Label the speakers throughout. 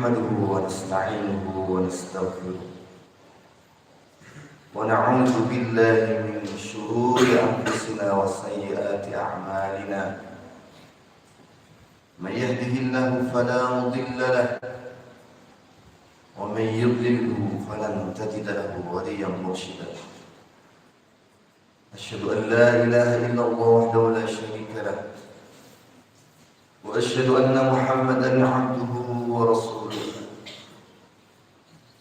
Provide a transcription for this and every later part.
Speaker 1: نحمده ونستعينه ونستغفره ونعوذ بالله من شرور أنفسنا وسيئات أعمالنا من يهده الله فلا مضل له ومن يضلله فلن تجد له وليا مرشدا أشهد أن لا إله إلا الله وحده لا شريك له وأشهد أن محمدا عبده ورسوله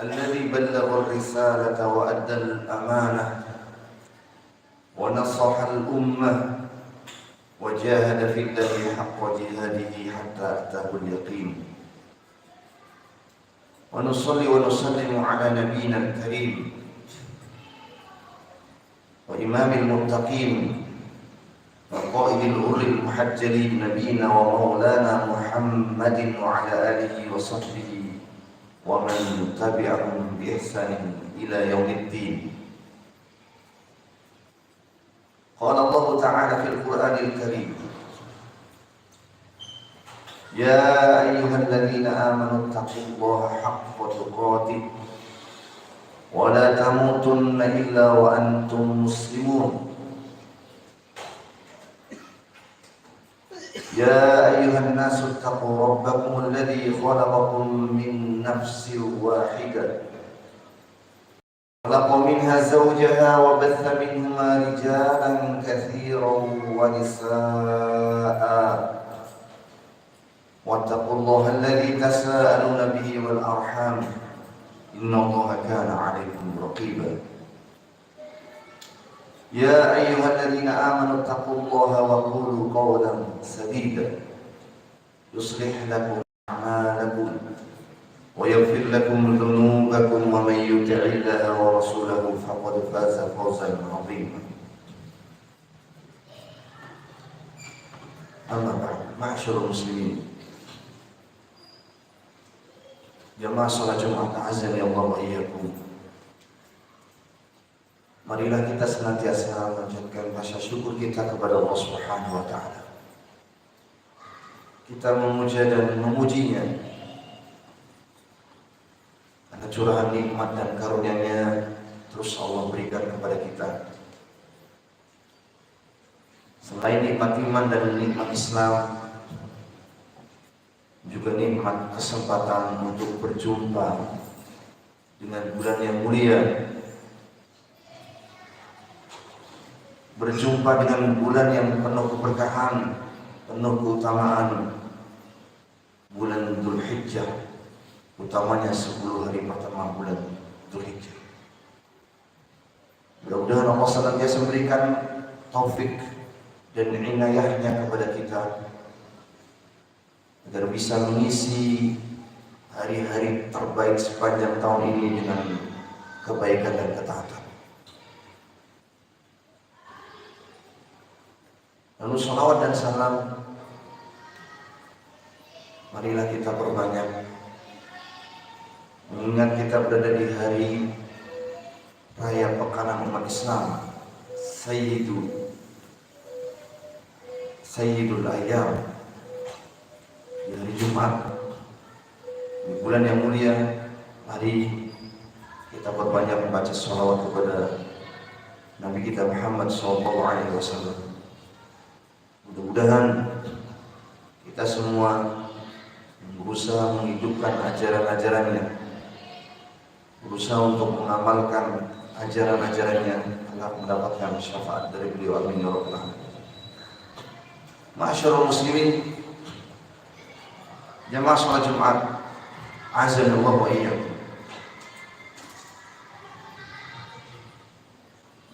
Speaker 1: الذي بلغ الرسالة وأدى الأمانة ونصح الأمة وجاهد في الله حق جهاده حتى أتاه اليقين ونصلي ونسلم على نبينا الكريم وإمام المتقين وقائد الغر المحجلين نبينا ومولانا محمد وعلى آله وصحبه ومن تبعهم بإحسان إلى يوم الدين. قال الله تعالى في القرآن الكريم: يا أيها الذين آمنوا اتقوا الله حق تقاته ولا تموتن إلا وأنتم مسلمون. يا أيها الناس اتقوا ربكم الذي خلقكم من نفس واحدة خلق منها زوجها وبث منهما رجالا كثيرا ونساء واتقوا الله الذي تساءلون به والأرحام إن الله كان عليكم رقيبا. يا أيها الذين آمنوا اتقوا الله وقولوا قولا سديدا يصلح لكم أعمالكم ويغفر لكم ذنوبكم ومن يطع الله ورسوله فقد فاز فوزا عظيما. أما بعد، معاشر المسلمين jamaah salat Jumat azan ya Allah wa iyyakum. Marilah kita senantiasa menjadikan rasa syukur kita kepada Allah Subhanahu wa taala. Kita memuja dan memujinya karena curahan nikmat dan karunia-Nya terus Allah berikan kepada kita. Selain nikmat iman dan nikmat Islam, juga nikmat kesempatan untuk berjumpa dengan bulan yang mulia, berjumpa dengan bulan yang penuh keberkahan, penuh keutamaan, bulan Dzulhijjah, utamanya 10 hari pertama bulan Dzulhijjah. Mudah-mudahan Allah senantiasa memberikan taufik dan inayahnya kepada kita agar bisa mengisi hari-hari terbaik sepanjang tahun ini dengan kebaikan dan ketaatan. Lalu salawat dan salam marilah kita perbanyak, mengingat kita berada di hari raya pekanan umat Islam, Sayyidul Ayyam, di hari Jumat, di bulan yang mulia. Mari kita perbanyak membaca sholawat kepada Nabi kita Muhammad SAW. Mudah-mudahan kita semua berusaha menghidupkan ajaran-ajarannya, berusaha untuk mengamalkan ajaran-ajarannya agar mendapatkan syafaat dari beliau. Amin ya rabbal alamin. Ma'asyiral muslimin, jamaah salat Jumat azanallahu wa iyyakum.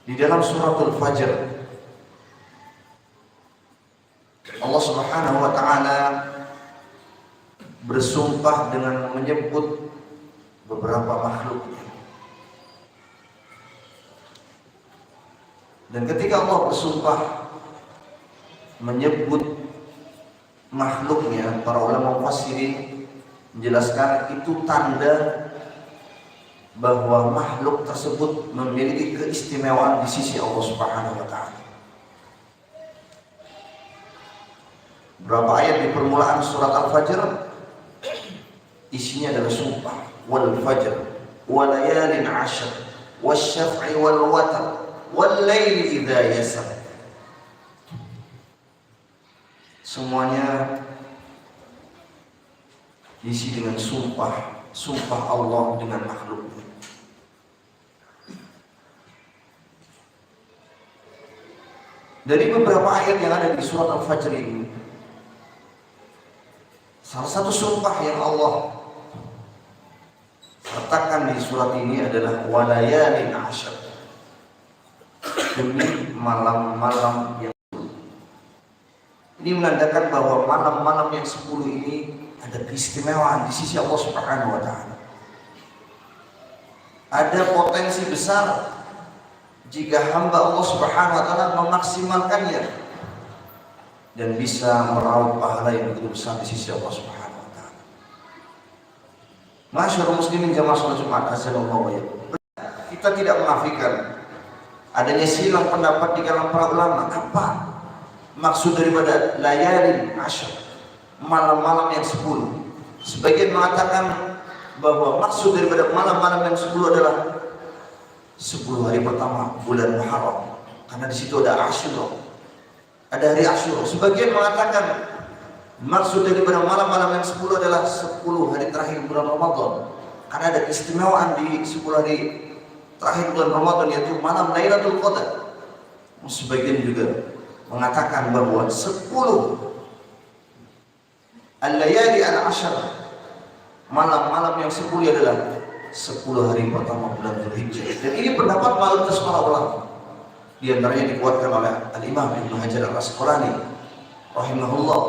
Speaker 1: Di dalam suratul Fajr Allah Subhanahu wa taala bersumpah dengan menyebut beberapa makhluknya. Dan ketika Allah bersumpah menyebut makhluknya, para ulama mufassirin menjelaskan itu tanda bahwa makhluk tersebut memiliki keistimewaan di sisi Allah Subhanahu wa taala. Berapa ayat di permulaan surat Al-Fajr isinya adalah sumpah. Wal fajr wa layalin 'ashr wasyaf'i wal watr wal laili idza yasar. Semuanya diisi dengan sumpah, sumpah Allah dengan makhluknya. Dari beberapa ayat yang ada di surat Al-Fajr ini, salah satu sumpah yang Allah letakkan di surat ini adalah walayalin 'ashr, demi malam-malam yang 10. Ini menandakan bahwa malam-malam yang 10 ini ada keistimewaan di sisi Allah Subhanahu wa taala. Ada potensi besar jika hamba Allah Subhanahu wa taala memaksimalkannya dan bisa meraup pahala yang begitu besar di sisi Allah Subhanahu wa taala. Masyaallah muslimin jamaah salat Jumat azallahu wa kita tidak menafikan adanya silang pendapat di kalangan para ulama. Apa maksud daripada layalin 'ashr, malam-malam yang 10? Sebagian mengatakan bahwa maksud daripada malam-malam yang 10 adalah 10 hari pertama bulan Muharram, karena di situ ada Asyura, ada hari Asyura. Sebagian mengatakan maksud daripada malam-malam yang 10 adalah 10 hari terakhir bulan Ramadan, karena ada keistimewaan di 10 hari terakhir bulan Ramadan, yaitu malam Lailatul Qadar. Sebagian juga mengatakan bahwa 10 al-layali al-'ashr, malam-malam yang 10 adalah 10 hari pertama bulan Dzulhijjah. Dan ini pendapat mayoritas para ulama. Di antaranya dikuatkan oleh Al-Imam Ibnu Hajar Al-Asqalani rahimahullah,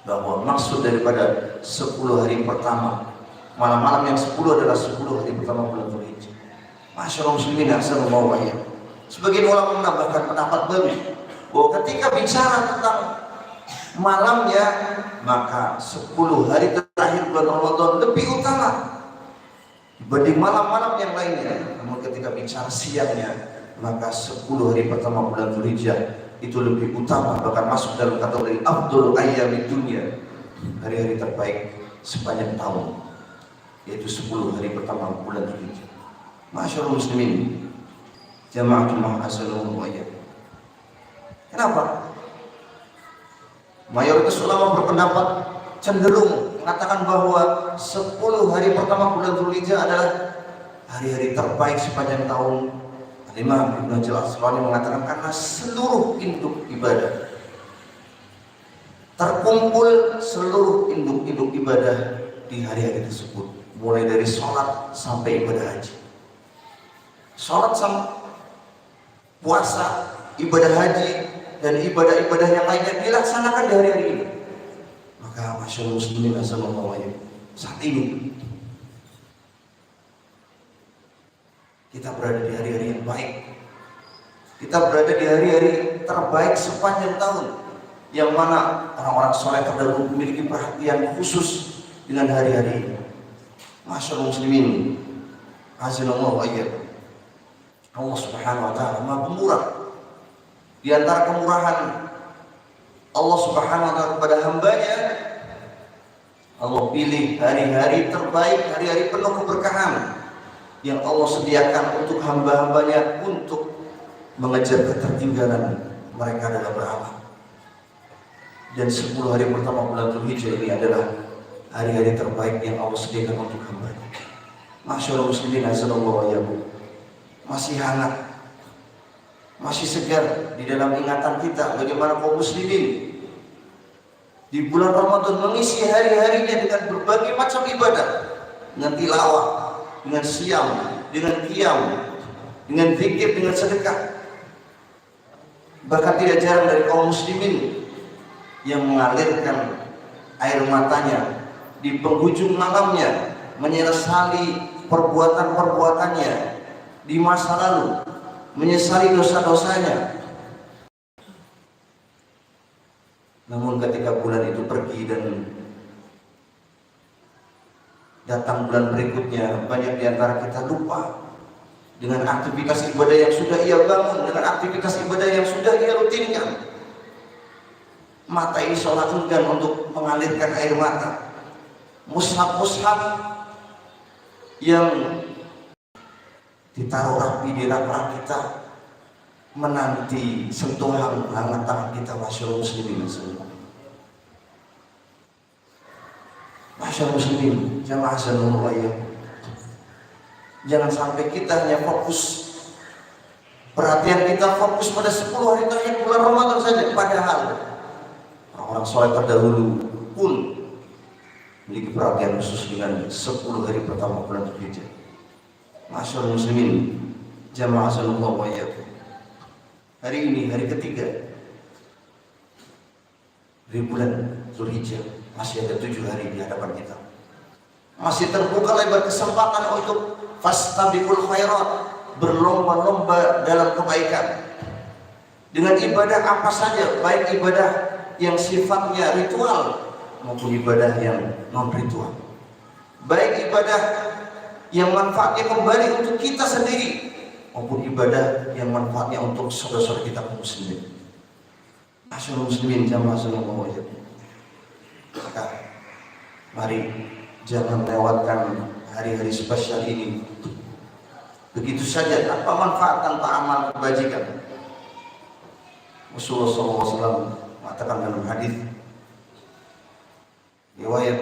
Speaker 1: bahwa maksud daripada 10 hari pertama, malam-malam yang 10 adalah 10 hari pertama bulan Dzulhijjah. Masyaallah muslimin azallahu wa iyyakum. Sebagian ulama menambahkan pendapat baru bahwa ketika bicara tentang malamnya, maka 10 hari terakhir bulan Ramadan lebih utama dibanding malam-malam yang lainnya. Namun ketika bicara siangnya, maka 10 hari pertama bulan Dzulhijjah itu lebih utama, bahkan masuk dalam kategori afdhalul ayyamid dunya, hari-hari terbaik sepanjang tahun, yaitu 10 hari pertama bulan Dzulhijjah. Masyaallah muslimin jamaah azallahu wa iyyakum. Kenapa? Mayoritas ulama berpendapat cenderung mengatakan bahwa 10 hari pertama bulan Dzulhijjah adalah hari-hari terbaik sepanjang tahun. Imam Ibnu Hajar Al-Asqalani mengatakan karena seluruh induk ibadah terkumpul, seluruh induk ibadah di hari-hari tersebut, mulai dari sholat sampai ibadah haji. Sholat sampai puasa, ibadah haji, dan ibadah-ibadah yang lainnya dilaksanakan di hari-hari ini. Maka masyaallah muslimin azallahu wa iyyakum, saat ini kita berada di hari-hari yang baik. Kita berada di hari-hari terbaik sepanjang tahun, yang mana orang-orang soleh terdahulu memiliki perhatian khusus dengan hari-hari ini. Masyaallah muslimin azallahu wa iyyakum. Allah Subhanahu wa taala Maha Pemurah. Di antara kemurahan Allah Subhanahu wa taala kepada hambanya, Allah pilih hari-hari terbaik, hari-hari penuh keberkahan yang Allah sediakan untuk hamba-hambanya untuk mengejar ketertinggalan mereka dalam beramal. Dan 10 hari pertama bulan Dzulhijjah ini adalah hari-hari terbaik yang Allah sediakan untuk hambanya. Masyaallah muslimin azallahu wa iyyakum, masih hangat, masih segar di dalam ingatan kita bagaimana kaum muslimin di bulan Ramadan mengisi hari-harinya dengan berbagai macam ibadah, dengan tilawah, dengan siam, dengan qiyam, dengan zikir, dengan sedekah. Bahkan tidak jarang dari kaum muslimin yang mengalirkan air matanya di penghujung malamnya, menyesali perbuatan-perbuatannya di masa lalu, menyesali dosa-dosanya. Namun ketika bulan itu pergi dan datang bulan berikutnya, banyak di antara kita lupa dengan aktivitas ibadah yang sudah ia bangun, dengan aktivitas ibadah yang sudah ia rutinkan. Mata ini sholat enggan untuk mengalirkan air mata, mushaf-mushaf yang ditaruh rapi di rak kita menanti sentuhan hangat tangan kita. Masyaallah muslimin semua. Masyaallah muslimin, jamaah sallallahu alaihi. Jangan sampai kita hanya fokus, perhatian kita fokus pada 10 hari terakhir bulan Ramadan saja, padahal orang soleh terdahulu pun memiliki perhatian khusus dengan 10 hari pertama bulan Dzulhijjah. Masyaallah muslimin, jamaah sallallahu alaihi. Hari ini hari ketiga di bulan Dzulhijjah, masih ada 7 hari di hadapan kita. Masih terbuka lebar kesempatan untuk fastabiqul khairat, berlomba-lomba dalam kebaikan. Dengan ibadah apa saja, baik ibadah yang sifatnya ritual maupun ibadah yang non ritual. Baik ibadah yang manfaatnya kembali untuk kita sendiri maupun ibadah yang manfaatnya untuk saudara-saudara kita muslimin. Masyaallah muslimin, jamaah sallallahu alaihi wasallam. Maka mari jangan lewatkan hari-hari spesial ini begitu saja tanpa manfaat, tanpa amal kebajikan. Rasulullah SAW mengatakan dalam hadis riwayat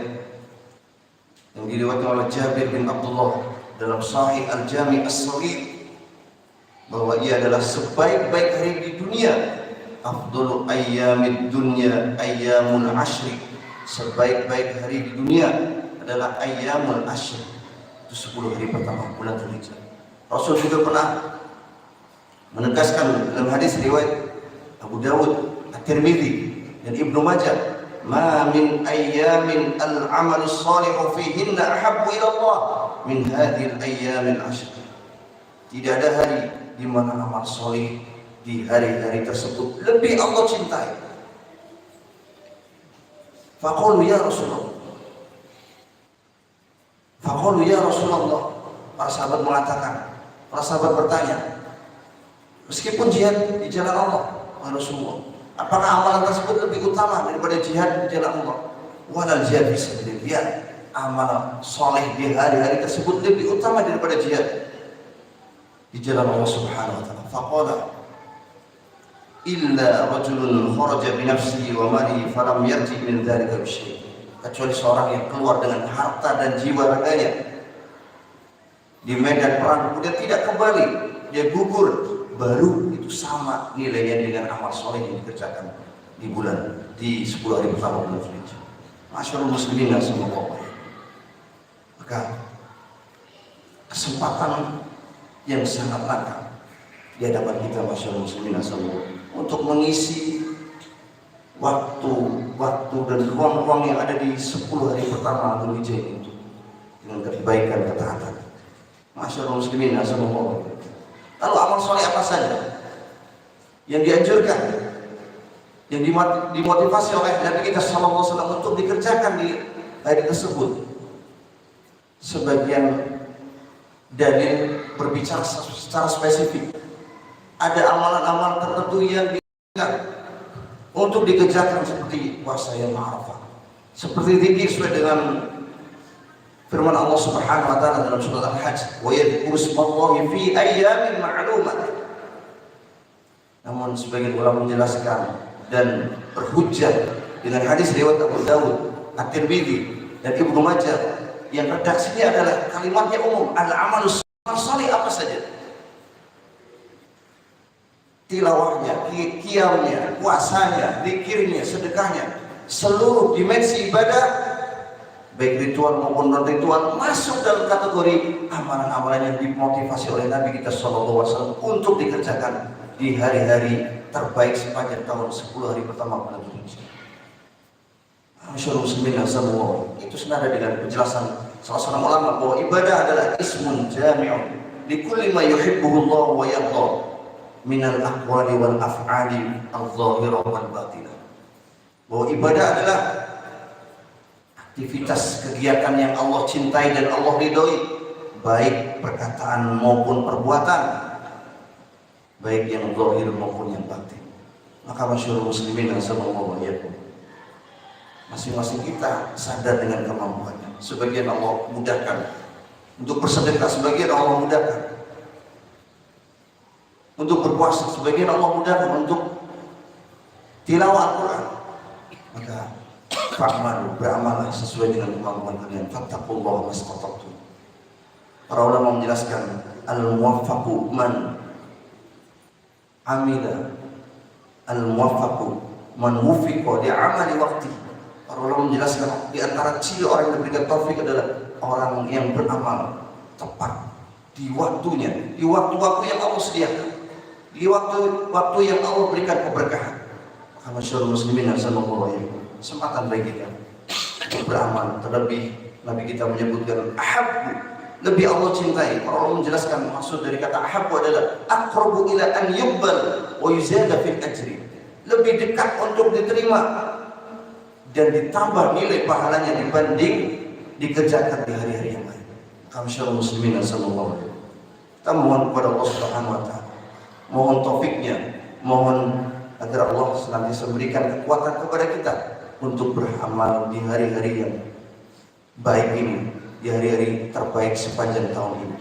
Speaker 1: yang diriwayatkan oleh Jabir bin Abdullah dalam Sahih Al-Jami' As-Shaghir, bahwa ia adalah sebaik-baik hari di dunia. Afdhalu ayyamid dunya ayyamul ashri, sebaik-baik hari di dunia adalah ayyamul ashri, itu 10 hari pertama bulan Dzulhijjah. Rasul juga pernah menegaskan dalam hadis riwayat Abu Dawud, At-Tirmidzi dan Ibnu Majah, ma min ayyamin al-amalu shalihu fihinna ahabbu ila Allah min hadhil ayyamil ashr. Tidak ada hari di mana amal soleh di hari-hari tersebut lebih Allah cintai. Faqulu ya Rasulullah, faqulu ya Rasulullah, para sahabat mengatakan, para sahabat bertanya, meskipun jihad di jalan Allah, Rasulullah, apakah amalan tersebut lebih utama daripada jihad di jalan Allah? Walal jihad fi sabilillah, amal soleh di hari-hari tersebut lebih utama daripada jihad di jalan Allah Subhanahu wa taala. Faqala illa rajulun kharaja bi nafsihi wa malihi falam yarji min dzalika bisyai', kecuali seorang yang keluar dengan harta dan jiwa raganya di medan perang kemudian tidak kembali, dia gugur, baru itu sama nilainya dengan amal soleh yang dikerjakan di 10 hari pertama bulan Dzulhijjah. Masyaallah muslimin semua. Maka kesempatan yang sangat langka di hadapan kita, masyaallah muslimin semua, untuk mengisi waktu dan ruang-ruang yang ada di 10 hari pertama Dzulhijjah itu dengan kebaikan, ketaatan. Masyaallah muslimin semua. Lalu amal soleh apa saja yang dianjurkan, yang dimotivasi oleh Nabi kita sallallahu alaihi wasallam untuk dikerjakan di hari tersebut? Sebagian dalil berbicara secara spesifik. Ada amalan-amalan tertentu yang dianjurkan untuk dikerjakan, seperti puasa yang Arafah, seperti zikir sesuai dengan firman Allah Subhanahu wa taala dalam surah Al-Hajj, wa yadhkuru ismallahi fi ayyamin ma'lumat. Namun sebagian ulama menjelaskan dan berhujjah dengan hadis riwayat Abu Dawud, At-Tirmidzi dan Ibnu Majah yang redaksinya adalah kalimatnya umum, al-amalus salih apa saja. Tilawahnya, qiyamnya, puasanya, zikirnya, sedekahnya, seluruh dimensi ibadah baik ritual maupun non ritual masuk dalam kategori amalan-amalan yang dimotivasi oleh Nabi kita sallallahu alaihi wasallam untuk dikerjakan di hari-hari terbaik sepanjang tahun 10 hari pertama bulan Dzulhijjah. Masyaallah muslimin semua. Itu senada dengan penjelasan salah seorang ulama bahwa ibadah adalah ismun jami'un likulli ma yuhibbuhu Allah wa yarda minal aqwali wal af'ali adh-dhahirah wal batinah. Bahwa ibadah adalah aktivitas kegiatan yang Allah cintai dan Allah ridhoi, baik perkataan maupun perbuatan, baik yang zahir maupun yang batin. Maka masyaallah muslimin yang sallallahu alaihi wasallam, masing-masing kita sadar dengan kemampuannya. sebagian Allah mudahkan. Untuk bersedekah sebagian Allah mudahkan. Untuk berpuasa sebagian Allah mudahkan. Untuk tilawah Al-Quran, maka fa'malu, beramalah sesuai dengan kemampuan kalian. Fattaqullaha mastata'tum. Para ulama menjelaskan al-muwaffaqu man amila, al-muwaffaqu man wufiqa li amali waqti. Para ulama menjelaskan di antara ciri orang yang diberikan taufik adalah orang yang beramal tepat di waktunya, di waktu-waktu yang Allah sediakan, di waktu yang Allah berikan keberkahan. Masyaallah muslimin sallallahu alaihi wasallam, kesempatan bagi kita untuk beramal. Terlebih Nabi kita menyebutkan ahabbu, lebih Allah cintai. Para ulama menjelaskan maksud dari kata ahabbu adalah aqrabu ila an yuqbal wa yuzada fil ajri, lebih dekat untuk diterima dan ditambah nilai pahalanya dibanding dikerjakan di hari-hari yang lain. Masyaallah muslimin sallallahu alaihi wasallam, kita mohon kepada Allah Subhanahu wa taala, mohon taufiknya, mohon agar Allah senantiasa memberikan kekuatan kepada kita untuk beramal di hari-hari yang baik ini, di hari-hari terbaik sepanjang tahun ini.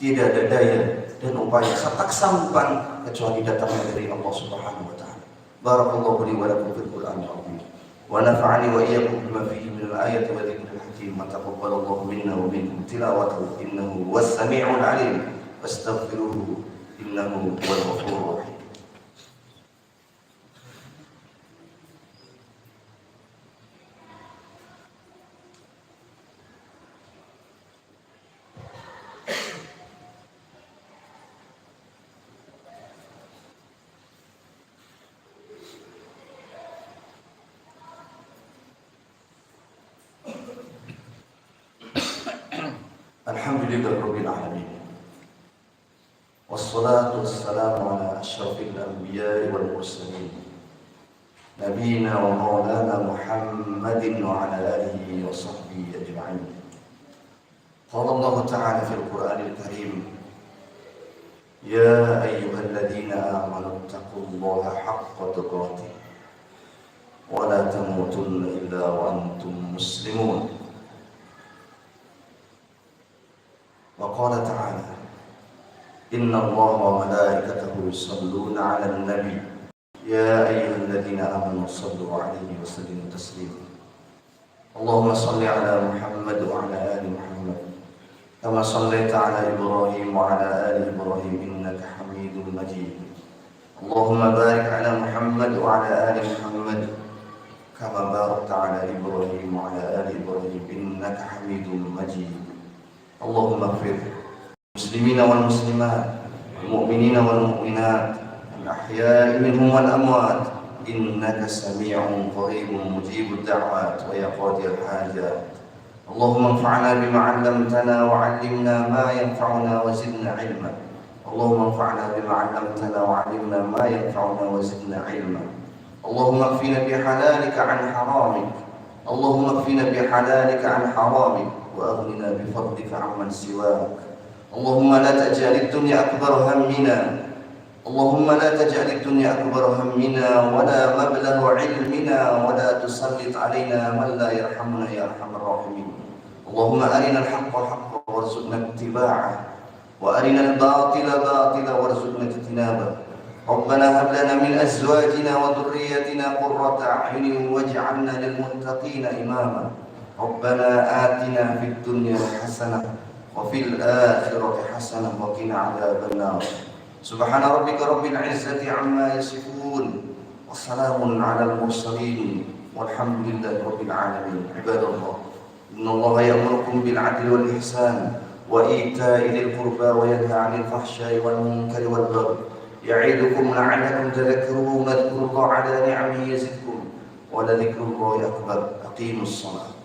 Speaker 1: Tidak ada daya dan upaya serta kesanggupan kecuali datangnya dari Allah Subhanahu wa taala. Barakallahu li wa lakum fil Qur'anil azim wa nafa'ani wa iyyakum bima fihi min al-ayati wa dhikril hakim. Taqabbalallahu minna wa minkum tilawatahu innahu huwas sami'ul 'alim wastaghfiruhu innahu huwal ghafurur rahim. Alhamdulillahirabbil alamin. Wassalatu wassalamu ala asyrafil anbiya'i wal mursalin. Nabiyina wa maulana Muhammadin wa ala alihi wa sahbihi ajma'in. Qala Allah Ta'ala fil Qur'anil Karim, ya ayyuhalladzina amanu taqullaha haqqa tuqatih wa la tamutunna illa wa antum muslimun. وقال تعالى إن الله وملائكته يصلون على النبي يا أيها الذين آمنوا صلوا عليه وسلموا تسليما. اللهم صل على محمد وعلى آل محمد كما صليت على إبراهيم وعلى آل إبراهيم إنك حميد مجيد. اللهم بارك على محمد وعلى آل محمد كما باركت على إبراهيم وعلى آل إبراهيم إنك حميد مجيد. اللهم اغفر المسلمين والمسلمات والمؤمنين والمؤمنات الأحياء منهم والأموات إنك سميع قريب مجيب الدعوات ويا قاضي الحاجات. اللهم انفعنا بما علمتنا وعلمنا ما ينفعنا وزدنا علما. اللهم انفعنا بما علمتنا وعلمنا ما ينفعنا وزدنا علما. اللهم اكفنا بحلالك عن حرامك. اللهم اكفنا بحلالك عن حرامك وأغننا بفضلك عمن سواك. اللهم لا تجعل الدنيا أكبر همنا. اللهم لا تجعل الدنيا أكبر همنا ولا مبلغ علمنا ولا تسلط علينا من لا يرحمنا يا أرحم الراحمين. اللهم أرنا الحق حقا وارزقنا اتباعه وأرنا الباطل باطلا وارزقنا اجتنابه. ربنا هب لنا من أزواجنا وذريتنا قرة أعين واجعلنا للمتقين إماما. ربنا آتنا في الدنيا حسنة وفي الآخرة حسنة وقنا عذاب النار. سبحان ربك رب العزة عما يصفون وسلام على المرسلين والحمد لله رب العالمين. عباد الله إن الله يأمركم بالعدل والإحسان وإيتاء ذي القربى وينهى عن الفحشاء والمنكر والبغي يعظكم لعلكم تذكرون. اذكروا الله على نعمه يزدكم ولذكر الله أكبر. أقيموا الصلاة.